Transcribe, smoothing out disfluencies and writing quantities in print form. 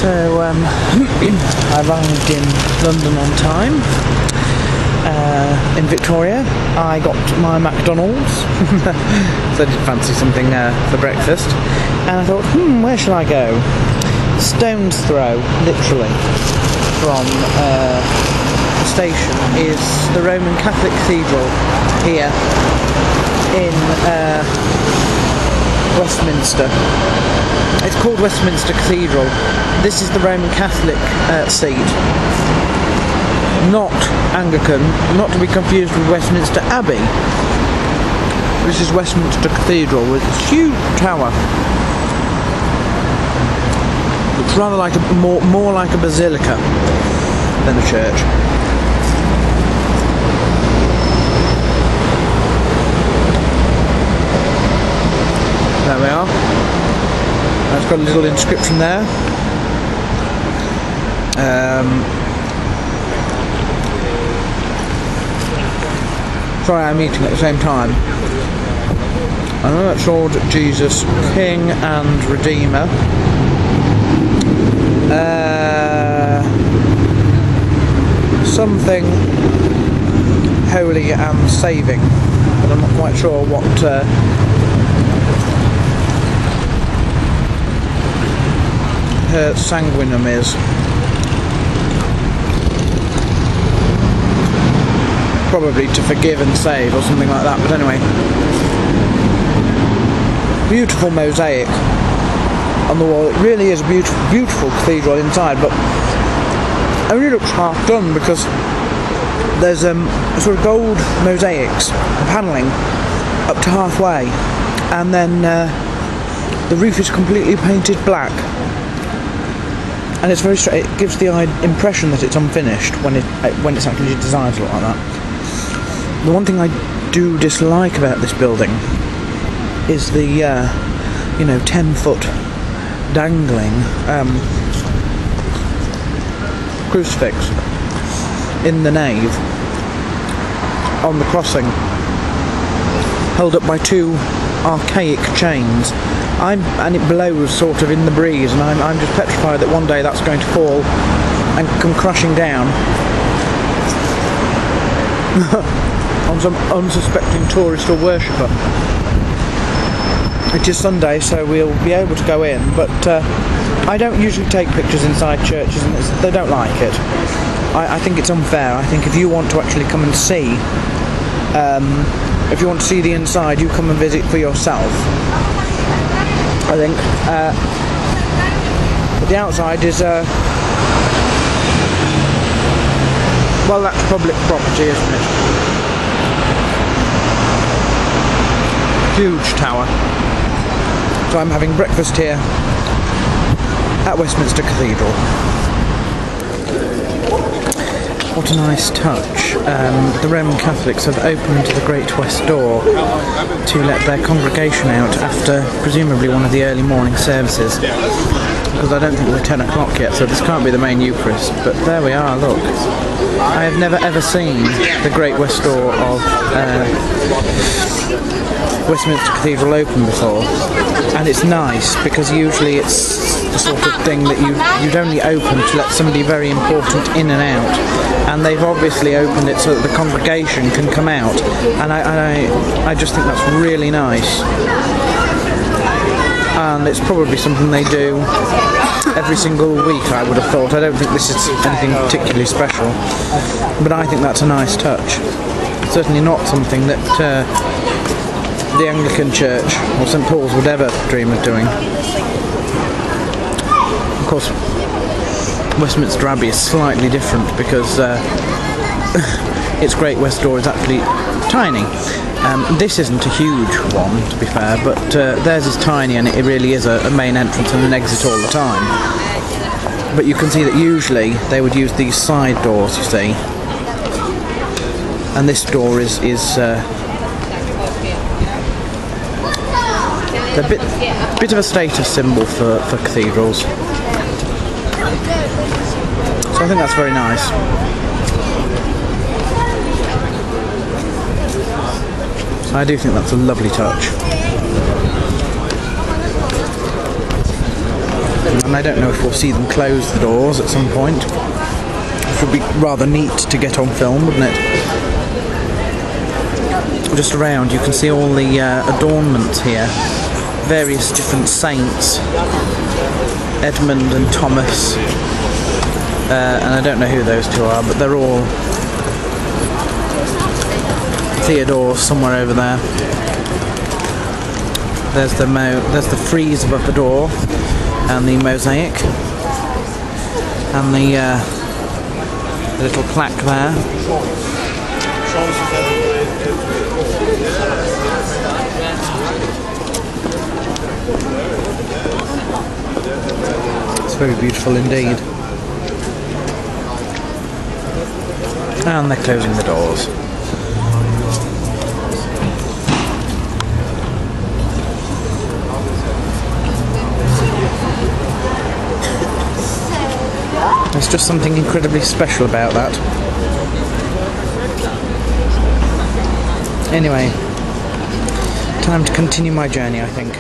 So I arrived in London on time. In Victoria, I got my McDonald's, so I did fancy something for breakfast, and I thought, where shall I go? Stone's throw, literally, from the station is the Roman Catholic Cathedral here in Westminster. It's called Westminster Cathedral. This is the Roman Catholic seat. Not Anglican, not to be confused with Westminster Abbey. This is Westminster Cathedral with its huge tower. Looks rather like more like a basilica than a church. There we are. It's got a little inscription there. Sorry, I'm eating at the same time. I'm not sure that Jesus, King and Redeemer. Something holy and saving, but I'm not quite sure what. Her sanguinum is. Probably to forgive and save or something like that, but anyway. Beautiful mosaic on the wall. It really is a beautiful cathedral inside, but it only looks half done because there's sort of gold mosaics, panelling up to halfway, and then the roof is completely painted black. And it's very straight. It gives the impression that it's unfinished when it's actually designed to look like that. The one thing I do dislike about this building is the 10-foot dangling crucifix in the nave on the crossing, held up by two archaic chains. And it blows sort of in the breeze, and I'm just petrified that one day that's going to fall and come crashing down on some unsuspecting tourist or worshipper. It is Sunday, so we'll be able to go in, but I don't usually take pictures inside churches, and they don't like it. I think it's unfair. I think if you want to actually come and see, if you want to see the inside, you come and visit for yourself. I think, but the outside is, well, that's public property, isn't it? Huge tower. So I'm having breakfast here at Westminster Cathedral. What a nice touch. The Roman Catholics have opened the Great West Door to let their congregation out after presumably one of the early morning services, because I don't think we're 10 o'clock yet, so this can't be the main Eucharist, but there we are, look. I have never ever seen the Great West Door of Westminster Cathedral open before, and it's nice because usually it's the sort of thing that you'd only open to let somebody very important in and out, and they've obviously opened it so that the congregation can come out, and I just think that's really nice, and it's probably something they do every single week, I would have thought. I don't think this is anything particularly special, but I think that's a nice touch. Certainly not something that the Anglican Church or St Paul's would ever dream of doing. Of course, Westminster Abbey is slightly different because its Great West Door is actually tiny. This isn't a huge one, to be fair, but theirs is tiny, and it really is a main entrance and an exit all the time. But you can see that usually they would use these side doors, you see, and this door is a bit of a status symbol for cathedrals. So I think that's very nice. I do think that's a lovely touch. and I don't know if we'll see them close the doors at some point, which would be rather neat to get on film, wouldn't it? Just around you can see all the adornments here, various different saints, Edmund and Thomas, and I don't know who those two are, but they're all Theodore somewhere over there. There's the frieze above the door, and the mosaic, and the little plaque there. It's very beautiful indeed. And they're closing the doors. There's just something incredibly special about that. Anyway, time to continue my journey, I think.